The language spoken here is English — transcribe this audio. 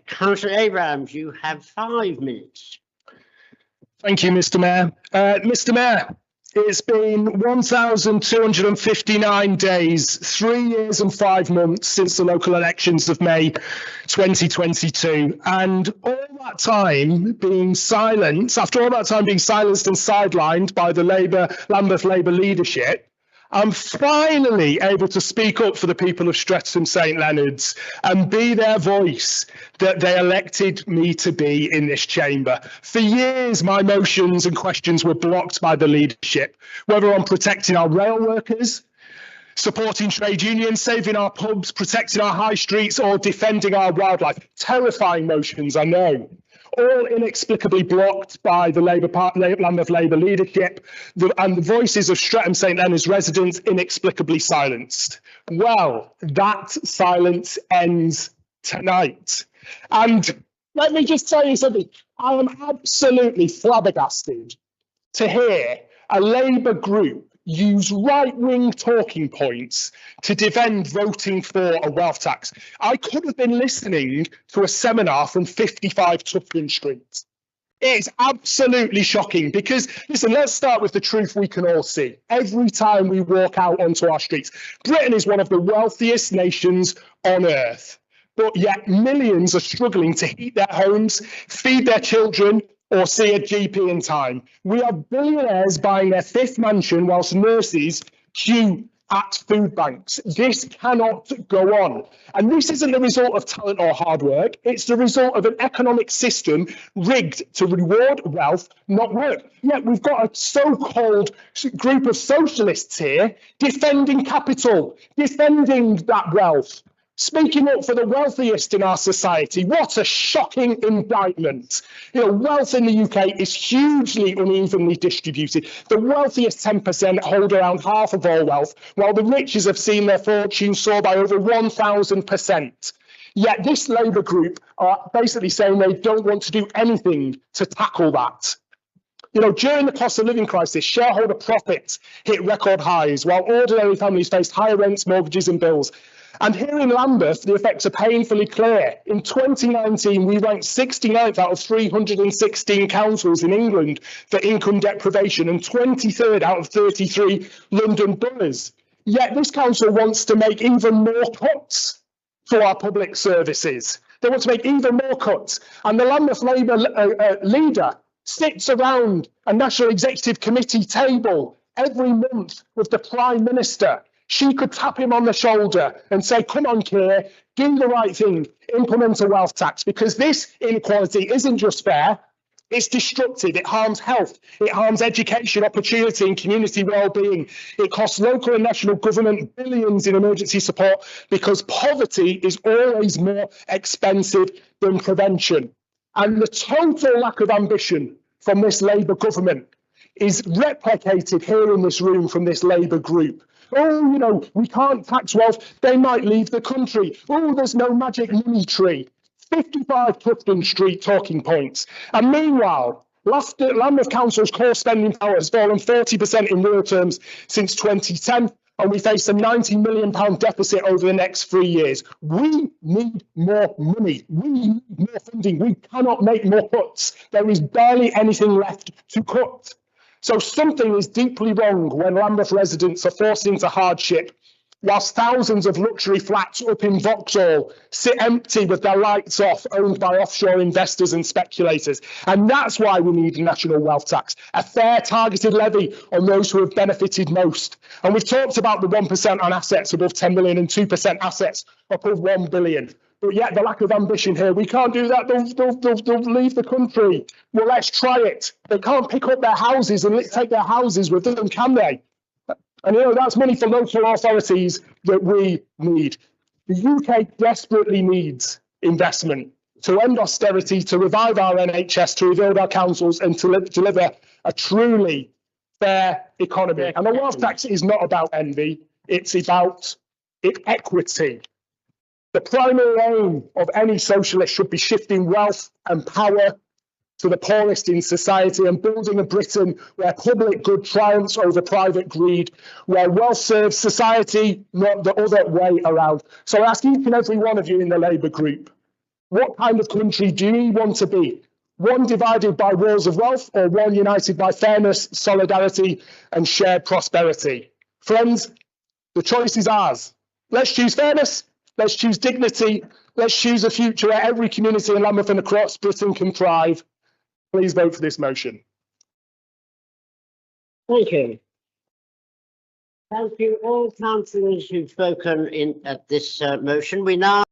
Councillor Abrams, you have 5 minutes. Thank you, Mr. Mayor. Mr. Mayor, it's been 1,259 days, 3 years and 5 months since the local elections of May 2022. And all that time being silenced, after all that time being silenced and sidelined by the Lambeth Labour leadership, I'm finally able to speak up for the people of Streatham St Leonards and be their voice that they elected me to be in this chamber. For years, my motions and questions were blocked by the leadership, whether on protecting our rail workers, supporting trade unions, saving our pubs, protecting our high streets, or defending our wildlife. Terrifying motions, I know. All inexplicably blocked by the Lambeth Labour leadership, and the voices of Streatham St Leonards residents inexplicably silenced. Well, that silence ends tonight. And let me just tell you something. I am absolutely flabbergasted to hear a Labour group use right-wing talking points to defend voting for a wealth tax. I could have been listening to a seminar from 55 Tufton Street. It's absolutely shocking because, listen, let's start with the truth we can all see. Every time we walk out onto our streets, Britain is one of the wealthiest nations on earth, but yet millions are struggling to heat their homes, feed their children, or see a GP in time. We have billionaires buying their 5th mansion whilst nurses queue at food banks. This cannot go on. And this isn't the result of talent or hard work. It's the result of an economic system rigged to reward wealth, not work. Yet we've got a so-called group of socialists here defending capital, defending that wealth, speaking up for the wealthiest in our society. What a shocking indictment. You know, wealth in the UK is hugely unevenly distributed. The wealthiest 10% hold around half of all wealth, while the richest have seen their fortunes soar by over 1,000%. Yet this Labour group are basically saying they don't want to do anything to tackle that. You know, during the cost of living crisis, shareholder profits hit record highs, while ordinary families faced higher rents, mortgages and bills. And here in Lambeth, the effects are painfully clear. In 2019, we ranked 69th out of 316 councils in England for income deprivation and 23rd out of 33 London boroughs. Yet this council wants to make even more cuts for our public services. They want to make even more cuts. And the Lambeth Labour leader sits around a National Executive Committee table every month with the Prime Minister. She could tap him on the shoulder and say, come on, Keir, do the right thing, implement a wealth tax, because this inequality isn't just fair, it's destructive, it harms health, it harms education, opportunity and community well-being. It costs local and national government billions in emergency support because poverty is always more expensive than prevention. And the total lack of ambition from this Labour government is replicated here in this room from this Labour group. Oh, you know, we can't tax wealth, they might leave the country. Oh, there's no magic money tree. 55 Tufton Street talking points. And meanwhile, Lambeth Council's core spending power has fallen 40% in real terms since 2010, and we face a £90 million deficit over the next 3 years. We need more money. We need more funding. We cannot make more cuts. There is barely anything left to cut. So something is deeply wrong when Lambeth residents are forced into hardship, whilst thousands of luxury flats up in Vauxhall sit empty with their lights off, owned by offshore investors and speculators. And that's why we need a national wealth tax, a fair targeted levy on those who have benefited most. And we've talked about the 1% on assets above 10 million and 2% assets above 1 billion. But yet the lack of ambition here, we can't do that, they'll leave the country. Well, let's try it. They can't pick up their houses and take their houses with them, can they? And you know, that's money for local authorities that we need. The UK desperately needs investment to end austerity, to revive our NHS, to rebuild our councils and to deliver a truly fair economy. And the wealth tax is not about envy, it's about equity. The primary aim of any socialist should be shifting wealth and power to the poorest in society and building a Britain where public good triumphs over private greed, where wealth serves society, not the other way around. So I ask each and every one of you in the Labour group, what kind of country do you want to be? One divided by walls of wealth, or one united by fairness, solidarity and shared prosperity? Friends, the choice is ours. Let's choose fairness, let's choose dignity, let's choose a future where every community in Lambeth and across Britain can thrive. Please vote for this motion. Thank you. Thank you all councillors who've spoken at this motion. We now